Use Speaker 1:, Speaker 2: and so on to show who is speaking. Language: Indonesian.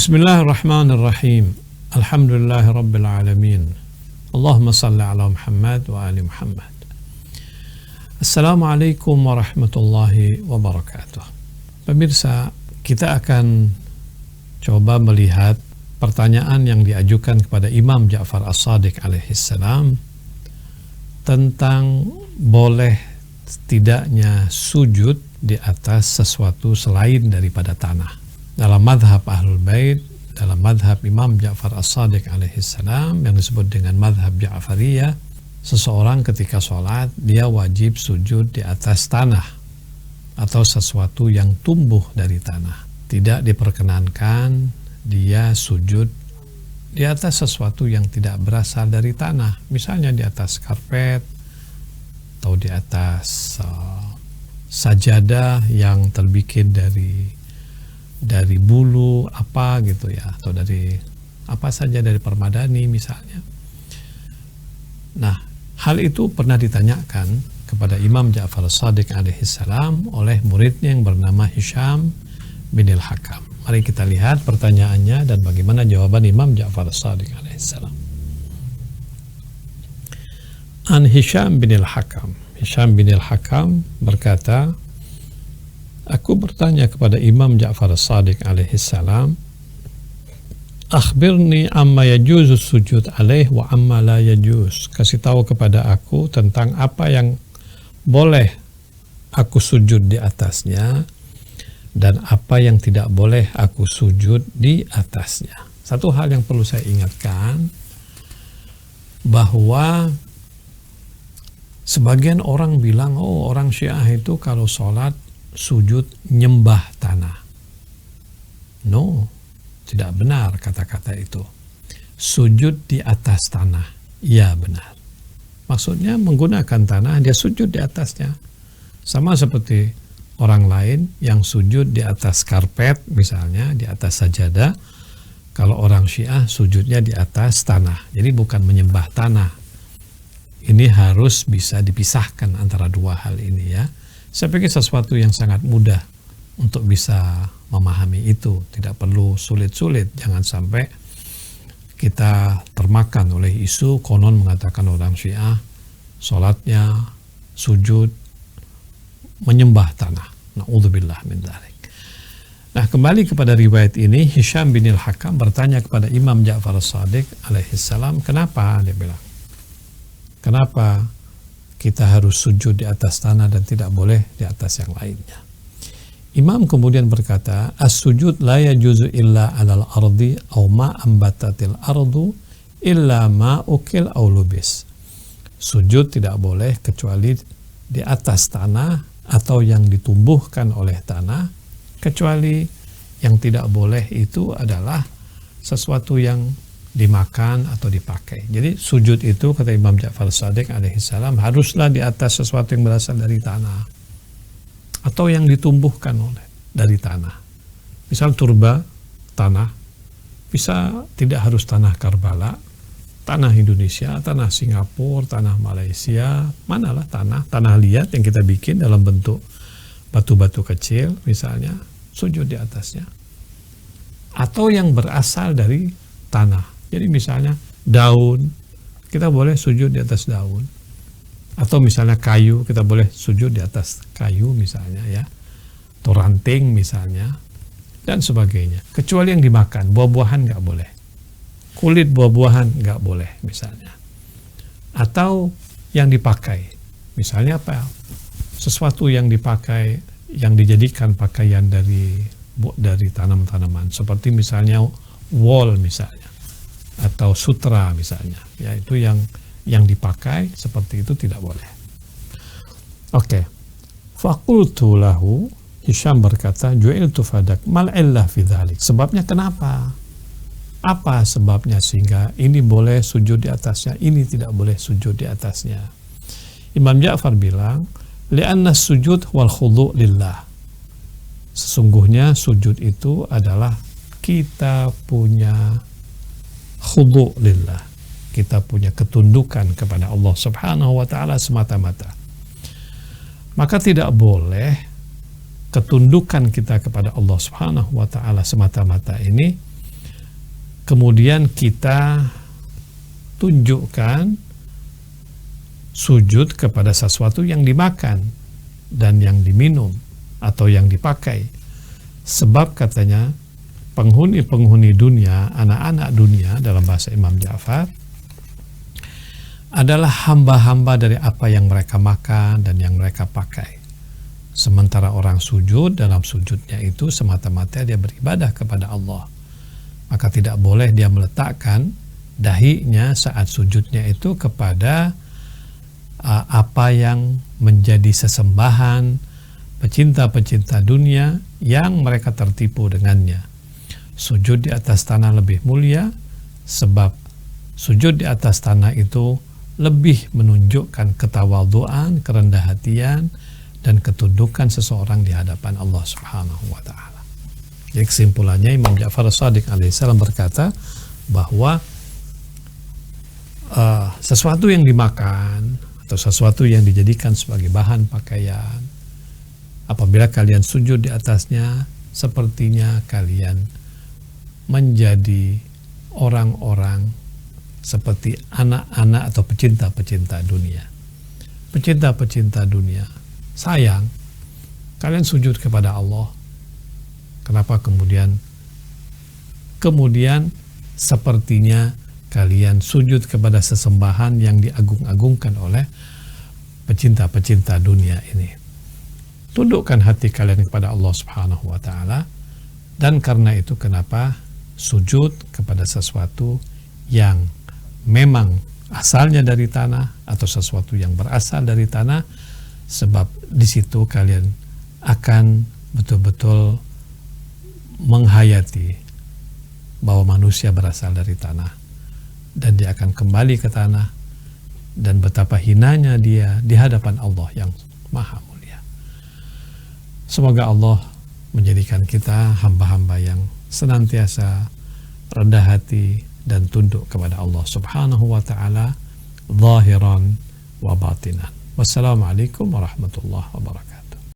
Speaker 1: Bismillahirrahmanirrahim. Alhamdulillahirabbil alamin. Allahumma salli ala Muhammad wa ali Muhammad. Assalamualaikum warahmatullahi wabarakatuh. Pemirsa, kita akan coba melihat pertanyaan yang diajukan kepada Imam Ja'far As-Shadiq alaihissalam tentang boleh tidaknya sujud di atas sesuatu selain daripada tanah. Dalam madhab Ahlul Bait, dalam madhab Imam Ja'far As-Shadiq alaihissalam yang disebut dengan madhab Ja'fariyah, seseorang ketika sholat dia wajib sujud di atas tanah atau sesuatu yang tumbuh dari tanah. Tidak diperkenankan dia sujud di atas sesuatu yang tidak berasal dari tanah, misalnya di atas karpet atau di atas sajadah yang terbikin dari bulu apa gitu ya, atau dari apa saja, dari permadani misalnya. Nah, hal itu pernah ditanyakan kepada Imam Ja'far As-Shadiq alaihissalam oleh muridnya yang bernama Hisham bin Al-Hakam. Mari kita lihat pertanyaannya dan bagaimana jawaban Imam Ja'far As-Shadiq alaihissalam. An Hisham bin Al-Hakam. Hisham bin Al-Hakam berkata, aku bertanya kepada Imam Ja'far As-Shadiq alaihissalam, akhbirni amma yajuzu sujud alaih wa amma la yajuz. Kasih tahu kepada aku tentang apa yang boleh aku sujud di atasnya dan apa yang tidak boleh aku sujud di atasnya. Satu hal yang perlu saya ingatkan, bahwa sebagian orang bilang, oh orang Syiah itu kalau sholat sujud nyembah tanah. No, tidak benar kata-kata itu. Sujud di atas tanah, ya benar. Maksudnya menggunakan tanah, dia sujud di atasnya. Sama seperti orang lain yang sujud di atas karpet, misalnya di atas sajadah. Kalau orang Syiah sujudnya di atas tanah. Jadi bukan menyembah tanah. Ini harus bisa dipisahkan antara dua hal ini ya. Saya pikir sesuatu yang sangat mudah untuk bisa memahami itu. Tidak perlu sulit-sulit. Jangan sampai kita termakan oleh isu konon mengatakan orang Syiah sholatnya sujud menyembah tanah. Na'udzubillah min dzalik. Nah, kembali kepada riwayat ini, Hisham bin Al-Hakam bertanya kepada Imam Ja'far As-Shadiq alaihissalam, kenapa? Dia bilang, kenapa kita harus sujud di atas tanah dan tidak boleh di atas yang lainnya? Imam kemudian berkata, as-sujud la yajuzu illa 'alal ardi aw ma ambatatil ardu illa ma ukil aw lubis. Sujud tidak boleh kecuali di atas tanah atau yang ditumbuhkan oleh tanah, kecuali yang tidak boleh itu adalah sesuatu yang dimakan atau dipakai. Jadi sujud itu, kata Imam Ja'far As-Shadiq alaihissalam, haruslah di atas sesuatu yang berasal dari tanah atau yang ditumbuhkan dari tanah. Misal turba, tanah, bisa tidak harus tanah Karbala, tanah Indonesia, tanah Singapura, tanah Malaysia, manalah tanah liat yang kita bikin dalam bentuk batu-batu kecil misalnya, sujud di atasnya. Atau yang berasal dari tanah. Jadi misalnya daun, kita boleh sujud di atas daun. Atau misalnya kayu, kita boleh sujud di atas kayu misalnya ya. Atau ranting misalnya, dan sebagainya. Kecuali yang dimakan, buah-buahan nggak boleh. Kulit buah-buahan nggak boleh misalnya. Atau yang dipakai. Misalnya apa? Sesuatu yang dipakai, yang dijadikan pakaian dari tanam-tanaman. Seperti misalnya wol misalnya, atau sutra misalnya, yaitu yang dipakai seperti itu tidak boleh. Oke. Faqultu lahu, Hisham berkata, ju'iltu fadak mal illah fi dzalik. Sebabnya kenapa? Apa sebabnya sehingga ini boleh sujud di atasnya, ini tidak boleh sujud di atasnya? Imam Ja'far bilang, li'anna sujud wal khudu' lillah. Sesungguhnya sujud itu adalah kita punya khudu' lillah, kita punya ketundukan kepada Allah Subhanahu wa ta'ala semata-mata. Maka tidak boleh ketundukan kita kepada Allah Subhanahu wa ta'ala semata-mata ini kemudian kita tunjukkan sujud kepada sesuatu yang dimakan dan yang diminum atau yang dipakai. Sebab katanya penghuni-penghuni dunia, anak-anak dunia dalam bahasa Imam Ja'far, adalah hamba-hamba dari apa yang mereka makan dan yang mereka pakai. Sementara orang sujud, dalam sujudnya itu semata-mata dia beribadah kepada Allah. Maka tidak boleh dia meletakkan dahinya saat sujudnya itu kepada apa yang menjadi sesembahan pecinta-pecinta dunia yang mereka tertipu dengannya. Sujud di atas tanah lebih mulia, sebab sujud di atas tanah itu lebih menunjukkan ketawadhuan, kerendah hatian, dan ketundukan seseorang di hadapan Allah Subhanahu wa Ta'ala. Jadi kesimpulannya, Imam Ja'far As-Shadiq alaihissalam berkata bahwa sesuatu yang dimakan atau sesuatu yang dijadikan sebagai bahan pakaian, apabila kalian sujud di atasnya, sepertinya kalian menjadi orang-orang seperti anak-anak atau pecinta-pecinta dunia. Pecinta-pecinta dunia, sayang, kalian sujud kepada Allah. Kenapa kemudian sepertinya kalian sujud kepada sesembahan yang diagung-agungkan oleh pecinta-pecinta dunia ini? Tundukkan hati kalian kepada Allah Subhanahu wa Ta'ala, dan karena itu kenapa sujud kepada sesuatu yang memang asalnya dari tanah atau sesuatu yang berasal dari tanah, sebab di situ kalian akan betul-betul menghayati bahwa manusia berasal dari tanah dan dia akan kembali ke tanah, dan betapa hinanya dia di hadapan Allah yang maha mulia. Semoga Allah menjadikan kita hamba-hamba yang senantiasa rendah hati dan tunduk kepada Allah Subhanahu wa Ta'ala, zahiran wa batinan. Wassalamualaikum warahmatullahi wabarakatuh.